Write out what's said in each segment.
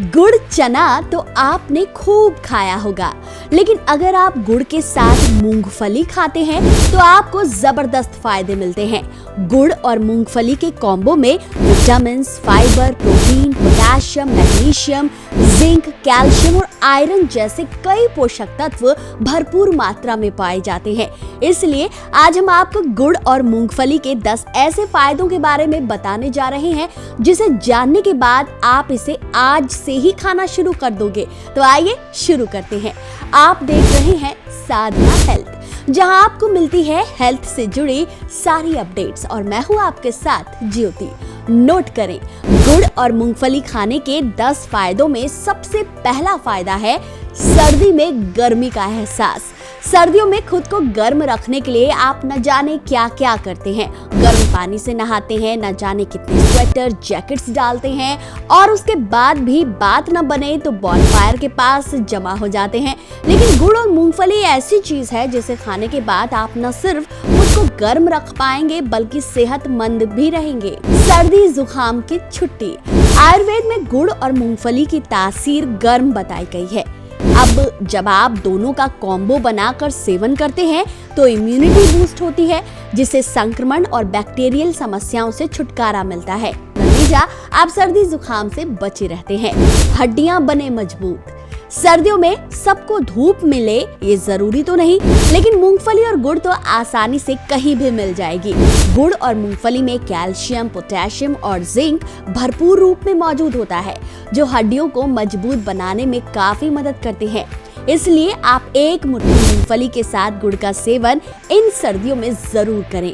गुड़ चना तो आपने खूब खाया होगा, लेकिन अगर आप गुड़ के साथ मूंगफली खाते हैं तो आपको जबरदस्त फायदे मिलते हैं। गुड़ और मूंगफली के कॉम्बो में vitamin, fibre, protein, potassium, magnesium, zinc, calcium और आयरन जैसे कई पोषक तत्व भरपूर मात्रा में पाए जाते हैं। इसलिए आज हम आपको गुड़ और मूंगफली के 10 ऐसे फायदों के बारे में बताने जा रहे हैं जिसे जानने के बाद आप इसे आज से ही खाना शुरू कर दोगे। तो आइए शुरू करते हैं। आप देख रहे हैं साधना हेल्थ, जहां आपको मिलती है हेल्थ से जुड़ी सारी अपडेट्स और मैं हूं आपके साथ ज्योति। नोट करें, गुड़ और मूंगफली खाने के 10 फायदों में सबसे पहला फायदा है सर्दी में गर्मी का एहसास। सर्दियों में खुद को गर्म रखने के लिए आप न जाने क्या क्या करते हैं। गर्म पानी से नहाते हैं, न जाने कितने स्वेटर, जैकेट्स डालते हैं और उसके बाद भी बात न बने तो बॉनफायर के पास जमा हो जाते हैं। लेकिन गुड़ और मूंगफली ऐसी चीज है जिसे खाने के बाद आप न सिर्फ खुद को गर्म रख पाएंगे बल्कि सेहतमंद भी रहेंगे। सर्दी जुकाम की छुट्टी। आयुर्वेद में गुड़ और मूंगफली की तासीर गर्म बताई गई है। अब जब आप दोनों का कॉम्बो बनाकर सेवन करते हैं तो इम्यूनिटी बूस्ट होती है, जिससे संक्रमण और बैक्टीरियल समस्याओं से छुटकारा मिलता है। नतीजा, आप सर्दी जुकाम से बचे रहते हैं। हड्डियां बने मजबूत। सर्दियों में सबको धूप मिले ये जरूरी तो नहीं, लेकिन मूंगफली और गुड़ तो आसानी से कहीं भी मिल जाएगी। गुड़ और मूंगफली में कैल्शियम, पोटेशियम और जिंक भरपूर रूप में मौजूद होता है, जो हड्डियों को मजबूत बनाने में काफी मदद करते हैं। इसलिए आप एक मुट्ठी मूंगफली के साथ गुड़ का सेवन इन सर्दियों में जरूर करें।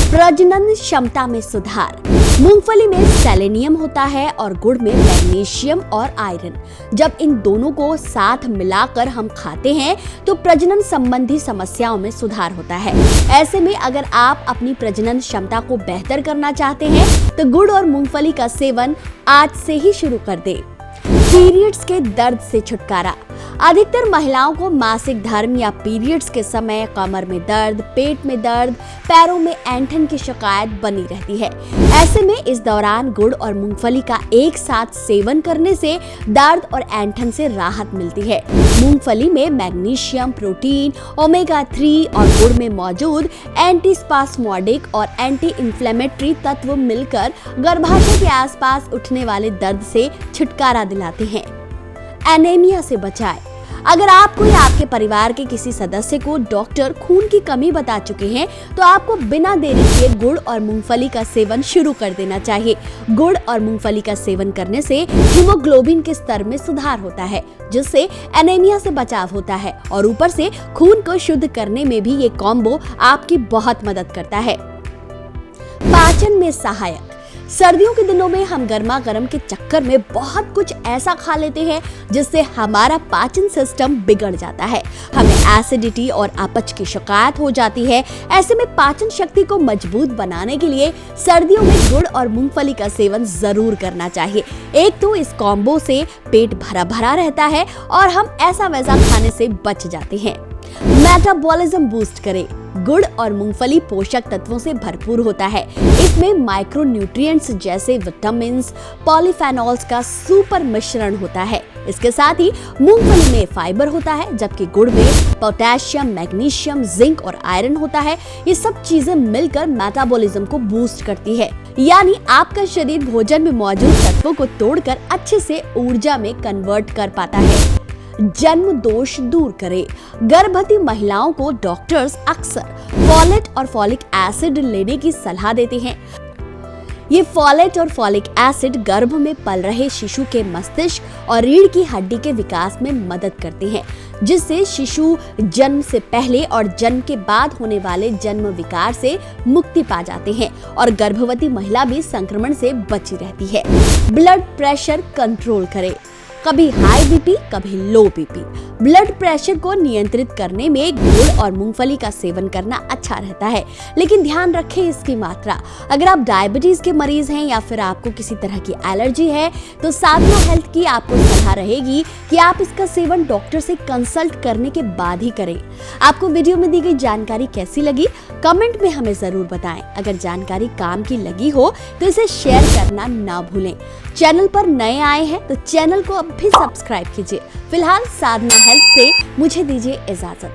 प्रजनन क्षमता में सुधार। मूंगफली में सेलेनियम होता है और गुड़ में मैग्नीशियम और आयरन। जब इन दोनों को साथ मिलाकर हम खाते हैं तो प्रजनन संबंधी समस्याओं में सुधार होता है। ऐसे में अगर आप अपनी प्रजनन क्षमता को बेहतर करना चाहते हैं तो गुड़ और मूंगफली का सेवन आज से ही शुरू कर दें। पीरियड्स के दर्द से छुटकारा। अधिकतर महिलाओं को मासिक धर्म या पीरियड्स के समय कमर में दर्द, पेट में दर्द, पैरों में ऐंठन की शिकायत बनी रहती है। ऐसे में इस दौरान गुड़ और मूंगफली का एक साथ सेवन करने से दर्द और ऐंठन से राहत मिलती है। मूंगफली में मैग्नीशियम, प्रोटीन, ओमेगा 3 और गुड़ में मौजूद एंटीस्पास्मोडिक और एंटी इंफ्लेमेटरी तत्व मिलकर गर्भाशय के आसपास उठने वाले दर्द से छुटकारा दिलाते हैं। एनीमिया से बचाए। अगर आपको या आपके परिवार के किसी सदस्य को डॉक्टर खून की कमी बता चुके हैं तो आपको बिना देरी किए गुड़ और मूंगफली का सेवन शुरू कर देना चाहिए। गुड़ और मूंगफली का सेवन करने से हीमोग्लोबिन के स्तर में सुधार होता है, जिससे एनीमिया से बचाव होता है और ऊपर से खून को शुद्ध करने में भी ये कॉम्बो आपकी बहुत मदद करता है। पाचन में सहायक। सर्दियों के दिनों में हम गर्मा गर्म के चक्कर में बहुत कुछ ऐसा खा लेते हैं जिससे हमारा पाचन सिस्टम बिगड़ जाता है। हमें एसिडिटी और अपच की शिकायत हो जाती है। ऐसे में पाचन शक्ति को मजबूत बनाने के लिए सर्दियों में गुड़ और मूंगफली का सेवन जरूर करना चाहिए। एक तो इस कॉम्बो से पेट भरा भरा रहता है और हम ऐसा वैसा खाने से बच जाते हैं। मेटाबॉलिज्म बूस्ट करे। गुड़ और मूंगफली पोषक तत्वों से भरपूर होता है। इसमें माइक्रोन्यूट्रिएंट्स जैसे विटामिन्स, पॉलीफेनॉल्स का सुपर मिश्रण होता है। इसके साथ ही मूंगफली में फाइबर होता है, जबकि गुड़ में पोटेशियम, मैग्नीशियम, जिंक और आयरन होता है। ये सब चीजें मिलकर मेटाबॉलिज्म को बूस्ट करती है, यानी आपका शरीर भोजन में मौजूद तत्वों को तोड़कर अच्छे से ऊर्जा में कन्वर्ट कर पाता है। जन्म दोष दूर करे। गर्भवती महिलाओं को डॉक्टर्स अक्सर फोलेट और फॉलिक एसिड लेने की सलाह देते हैं। ये फोलेट और फॉलिक एसिड गर्भ में पल रहे शिशु के मस्तिष्क और रीढ़ की हड्डी के विकास में मदद करते हैं, जिससे शिशु जन्म से पहले और जन्म के बाद होने वाले जन्म विकार से मुक्ति पा जाते हैं और गर्भवती महिला भी संक्रमण से बची रहती है। ब्लड प्रेशर कंट्रोल करे। कभी हाई बीपी, कभी लो बीपी। ब्लड प्रेशर को नियंत्रित करने में गुड़ और मूंगफली का सेवन करना अच्छा रहता है, लेकिन ध्यान रखें इसकी मात्रा। अगर आप डायबिटीज के मरीज हैं या फिर आपको किसी तरह की एलर्जी है तो साधना हेल्थ की आपको सलाह रहेगी कि आप इसका सेवन डॉक्टर से कंसल्ट करने के बाद ही करें। आपको वीडियो में दी गई जानकारी कैसी लगी कमेंट में हमें जरूर बताएं। अगर जानकारी काम की लगी हो तो इसे शेयर करना ना भूलें। चैनल पर नए आए हैं तो चैनल को अब भी सब्सक्राइब कीजिए। फिलहाल साधना हेल्थ से मुझे दीजिए इजाजत।